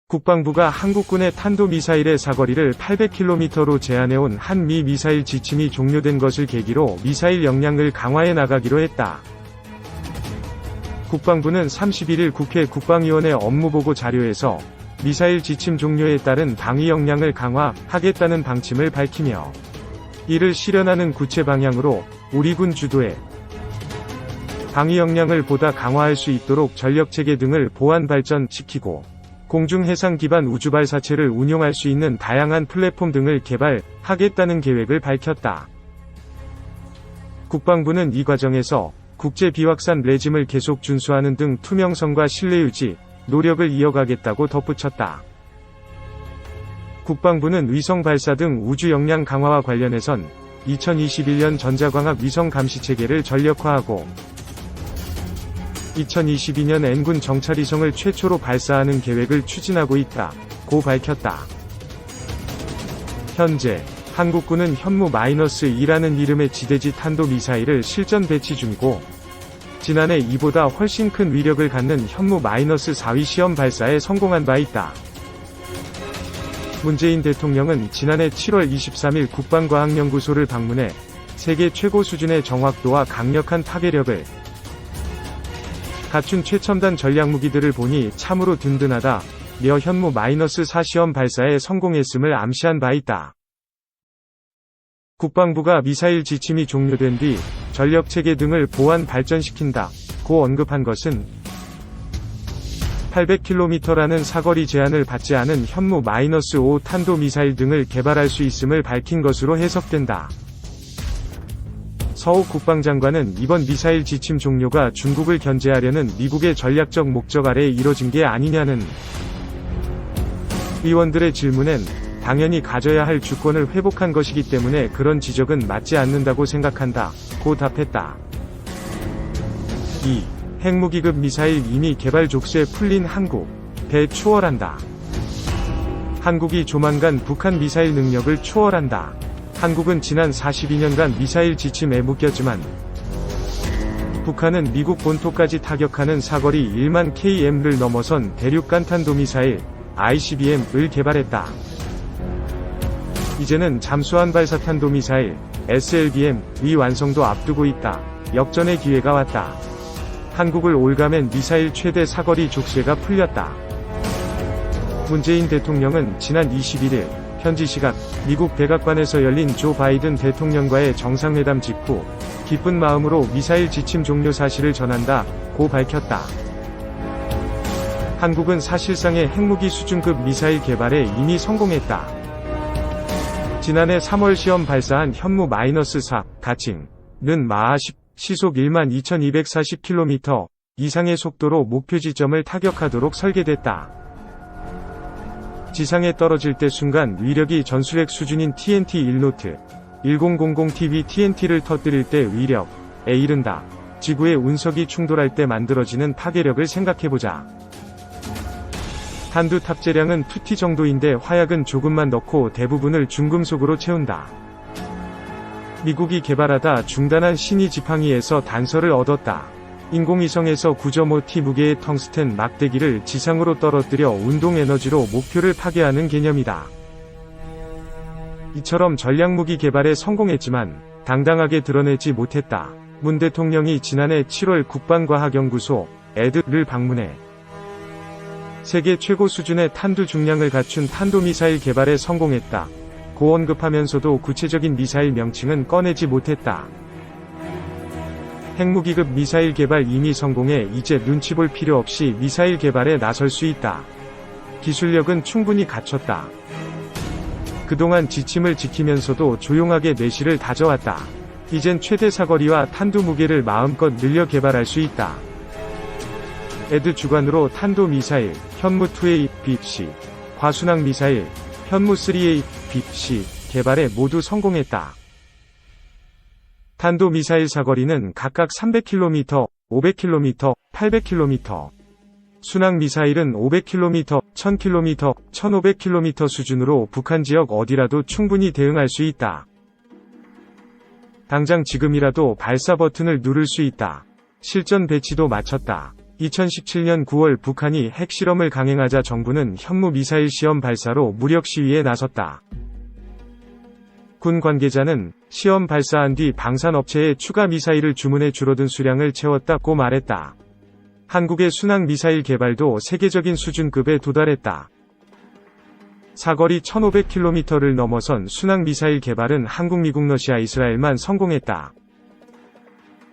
국방부가 한국군의 탄도미사일의 사거리를 800km로 제한해온 한미 미사일 지침이 종료된 것을 계기로 미사일 역량을 강화해 나가기로 했다. 국방부는 31일 국회 국방위원회 업무보고 자료에서 미사일 지침 종료에 따른 방위 역량을 강화하겠다는 방침을 밝히며 이를 실현하는 구체 방향으로 우리 군 주도의 방위 역량을 보다 강화할 수 있도록 전력체계 등을 보완 발전시키고 공중 해상 기반 우주발사체를 운용할 수 있는 다양한 플랫폼 등을 개발하겠다는 계획을 밝혔다. 국방부는 이 과정에서 국제 비확산 레짐을 계속 준수하는 등 투명성과 신뢰 유지 노력을 이어가겠다고 덧붙였다. 국방부는 위성 발사 등 우주 역량 강화와 관련해선 2021년 전자광학 위성 감시체계를 전력화하고 2022년 N군 정찰위성을 최초로 발사하는 계획을 추진하고 있다고 밝혔다. 현재 한국군은 현무-2라는 이름의 지대지 탄도미사일을 실전 배치 중이고 지난해 이보다 훨씬 큰 위력을 갖는 현무-4위 시험 발사에 성공한 바 있다. 문재인 대통령은 지난해 7월 23일 국방과학연구소를 방문해 세계 최고 수준의 정확도와 강력한 파괴력을 갖춘 최첨단 전략무기들을 보니 참으로 든든하다며 현무-4 시험 발사에 성공했음을 암시한 바 있다. 국방부가 미사일 지침이 종료된 뒤 전력체계 등을 보완 발전시킨다고 언급한 것은 800km라는 사거리 제한을 받지 않은 현무-5 탄도미사일 등을 개발할 수 있음을 밝힌 것으로 해석된다. 서욱 국방장관은 이번 미사일 지침 종료가 중국을 견제하려는 미국의 전략적 목적 아래에 이뤄진 게 아니냐는 의원들의 질문엔 당연히 가져야 할 주권을 회복한 것이기 때문에 그런 지적은 맞지 않는다고 생각한다고 답했다. 2. 핵무기급 미사일 이미 개발 족쇄 풀린 한국, 배 추월한다. 한국이 조만간 북한 미사일 능력을 추월한다. 한국은 지난 42년간 미사일 지침에 묶였지만 북한은 미국 본토까지 타격하는 사거리 1만 km를 넘어선 대륙간 탄도미사일 ICBM을 개발했다. 이제는 잠수함 발사 탄도미사일 SLBM의 완성도 앞두고 있다. 역전의 기회가 왔다. 한국을 올가맨 미사일 최대 사거리 족쇄가 풀렸다. 문재인 대통령은 지난 21일 현지 시각 미국 백악관에서 열린 조 바이든 대통령과의 정상회담 직후 기쁜 마음으로 미사일 지침 종료 사실을 전한다고 밝혔다. 한국은 사실상의 핵무기 수준급 미사일 개발에 이미 성공했다. 지난해 3월 시험 발사한 현무-4 가칭은 마하 10 시속 12,240km 이상의 속도로 목표 지점을 타격하도록 설계됐다. 지상에 떨어질 때 순간 위력이 전술핵 수준인 TNT 1노트 1000TV TNT를 터뜨릴 때 위력에 이른다. 지구의 운석이 충돌할 때 만들어지는 파괴력을 생각해보자. 탄두 탑재량은 2T 정도인데 화약은 조금만 넣고 대부분을 중금속으로 채운다. 미국이 개발하다 중단한 신이 지팡이에서 단서를 얻었다. 인공위성에서 9.5T 무게의 텅스텐 막대기를 지상으로 떨어뜨려 운동에너지로 목표를 파괴하는 개념이다. 이처럼 전략무기 개발에 성공했지만 당당하게 드러내지 못했다. 문 대통령이 지난해 7월 국방과학연구소 에드를 방문해 세계 최고 수준의 탄두 중량을 갖춘 탄도미사일 개발에 성공했다. 고 언급하면서도 구체적인 미사일 명칭은 꺼내지 못했다. 핵무기급 미사일 개발 이미 성공해 이제 눈치 볼 필요 없이 미사일 개발에 나설 수 있다. 기술력은 충분히 갖췄다. 그동안 지침을 지키면서도 조용하게 내실을 다져왔다. 이젠 최대 사거리와 탄두 무게를 마음껏 늘려 개발할 수 있다. 에드 주관으로 탄도미사일 현무-2A BBC, 과순항 미사일 현무-3A BBC 개발에 모두 성공했다. 탄도미사일 사거리는 각각 300km, 500km, 800km. 순항 미사일은 500km, 1000km, 1500km 수준으로 북한 지역 어디라도 충분히 대응할 수 있다. 당장 지금이라도 발사 버튼을 누를 수 있다. 실전 배치도 마쳤다. 2017년 9월 북한이 핵실험을 강행하자 정부는 현무 미사일 시험 발사로 무력 시위에 나섰다. 군 관계자는 시험 발사한 뒤 방산업체에 추가 미사일을 주문해 줄어든 수량을 채웠다고 말했다. 한국의 순항 미사일 개발도 세계적인 수준급에 도달했다. 사거리 1500km를 넘어선 순항 미사일 개발은 한국, 미국, 러시아, 이스라엘만 성공했다.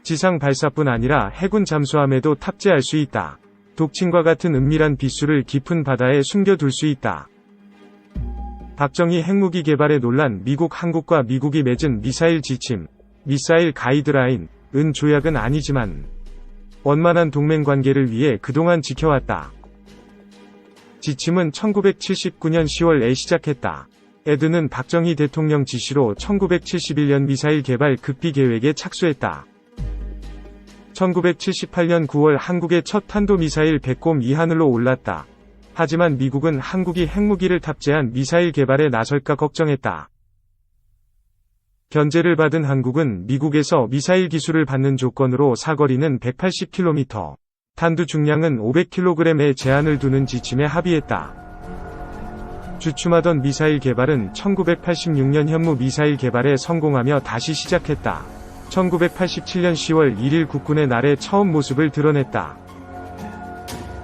지상 발사뿐 아니라 해군 잠수함에도 탑재할 수 있다. 독침과 같은 은밀한 비수를 깊은 바다에 숨겨둘 수 있다. 박정희 핵무기 개발에 논란. 미국, 한국과 미국이 맺은 미사일 지침, 미사일 가이드라인, 은 조약은 아니지만 원만한 동맹 관계를 위해 그동안 지켜왔다. 지침은 1979년 10월에 시작했다. 에드는 박정희 대통령 지시로 1971년 미사일 개발 급비 계획에 착수했다. 1978년 9월 한국의 첫 탄도미사일 백곰2 하늘로 올랐다. 하지만 미국은 한국이 핵무기를 탑재한 미사일 개발에 나설까 걱정했다. 견제를 받은 한국은 미국에서 미사일 기술을 받는 조건으로 사거리는 180km, 탄두 중량은 500kg의 제한을 두는 지침에 합의했다. 주춤하던 미사일 개발은 1986년 현무 미사일 개발에 성공하며 다시 시작했다. 1987년 10월 1일 국군의 날에 처음 모습을 드러냈다.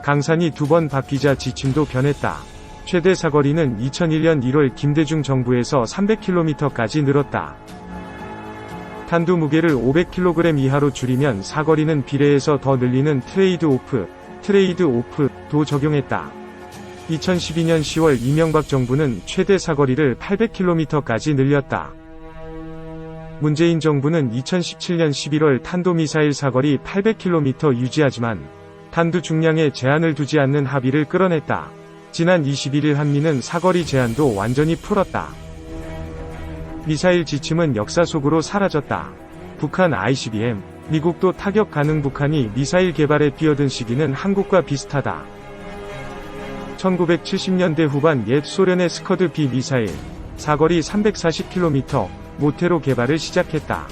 강산이 2번 바뀌자 지침도 변했다. 최대 사거리는 2001년 1월 김대중 정부에서 300km까지 늘었다. 탄두 무게를 500kg 이하로 줄이면 사거리는 비례해서 더 늘리는 트레이드 오프도 적용했다. 2012년 10월 이명박 정부는 최대 사거리를 800km까지 늘렸다. 문재인 정부는 2017년 11월 탄도미사일 사거리 800km 유지하지만 탄두 중량에 제한을 두지 않는 합의를 끌어냈다. 지난 21일 한미는 사거리 제한도 완전히 풀었다. 미사일 지침은 역사 속으로 사라졌다. 북한 ICBM, 미국도 타격 가능. 북한이 미사일 개발에 뛰어든 시기는 한국과 비슷하다. 1970년대 후반 옛 소련의 스커드 B 미사일, 사거리 340km, 모테로 개발을 시작했다.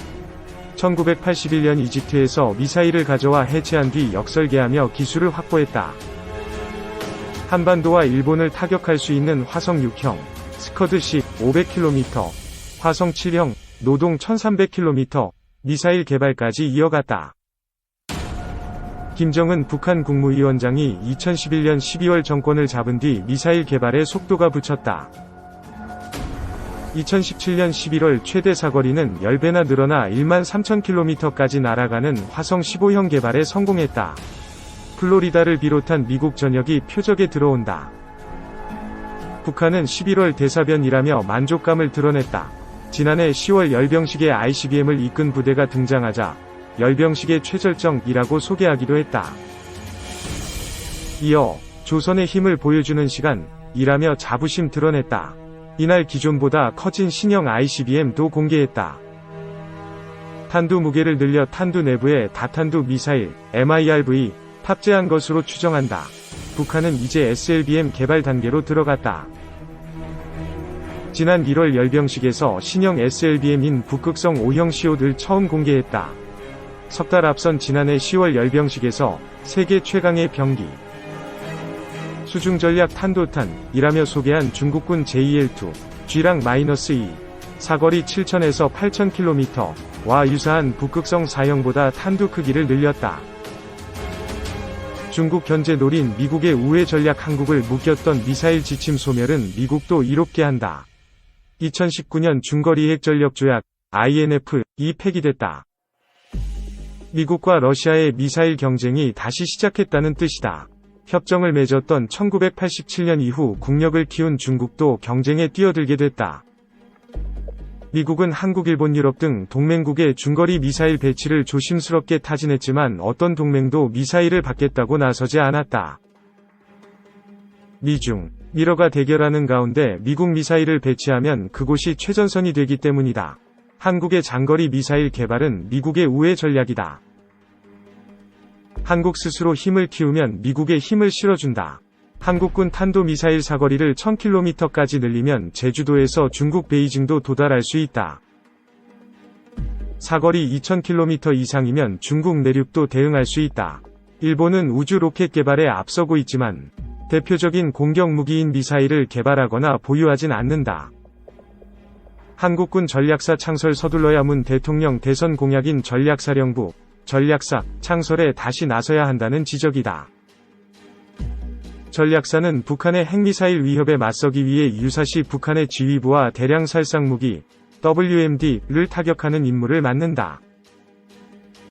1981년 이집트에서 미사일을 가져와 해체한 뒤 역설계하며 기술을 확보했다. 한반도와 일본을 타격할 수 있는 화성 6형, 스커드-10, 500km, 화성 7형, 노동 1300km, 미사일 개발까지 이어갔다. 김정은 북한 국무위원장이 2011년 12월 정권을 잡은 뒤 미사일 개발에 속도가 붙였다. 2017년 11월 최대 사거리는 10배나 늘어나 13,000km까지 날아가는 화성 15형 개발에 성공했다. 플로리다를 비롯한 미국 전역이 표적에 들어온다. 북한은 11월 대사변이라며 만족감을 드러냈다. 지난해 10월 열병식에 ICBM을 이끈 부대가 등장하자 열병식의 최절정이라고 소개하기도 했다. 이어 조선의 힘을 보여주는 시간이라며 자부심 드러냈다. 이날 기존보다 커진 신형 ICBM도 공개했다. 탄두 무게를 늘려 탄두 내부에 다탄두 미사일 MIRV 탑재한 것으로 추정한다. 북한은 이제 SLBM 개발 단계로 들어갔다. 지난 1월 열병식에서 신형 SLBM인 북극성 5형 시옷을 처음 공개했다. 석 달 앞선 지난해 10월 열병식에서 세계 최강의 병기 수중전략 탄도탄이라며 소개한 중국군 JL2, G랑-2, 사거리 7,000에서 8,000km와 유사한 북극성 4형보다 탄두 크기를 늘렸다. 중국 견제 노린 미국의 우회 전략. 한국을 묶였던 미사일 지침 소멸은 미국도 이롭게 한다. 2019년 중거리 핵전력 조약 INF이 폐기됐다. 미국과 러시아의 미사일 경쟁이 다시 시작했다는 뜻이다. 협정을 맺었던 1987년 이후 국력을 키운 중국도 경쟁에 뛰어들게 됐다. 미국은 한국, 일본, 유럽 등 동맹국의 중거리 미사일 배치를 조심스럽게 타진했지만 어떤 동맹도 미사일을 받겠다고 나서지 않았다. 미중, 미러가 대결하는 가운데 미국 미사일을 배치하면 그곳이 최전선이 되기 때문이다. 한국의 장거리 미사일 개발은 미국의 우회 전략이다. 한국 스스로 힘을 키우면 미국에 힘을 실어준다. 한국군 탄도미사일 사거리를 1000km까지 늘리면 제주도에서 중국 베이징도 도달할 수 있다. 사거리 2000km 이상이면 중국 내륙도 대응할 수 있다. 일본은 우주 로켓 개발에 앞서고 있지만 대표적인 공격 무기인 미사일을 개발하거나 보유하진 않는다. 한국군 전략사 창설 서둘러야 문 대통령 대선 공약인 전략사령부, 전략사, 창설에 다시 나서야 한다는 지적이다. 전략사는 북한의 핵미사일 위협에 맞서기 위해 유사시 북한의 지휘부와 대량 살상무기, WMD를 타격하는 임무를 맡는다.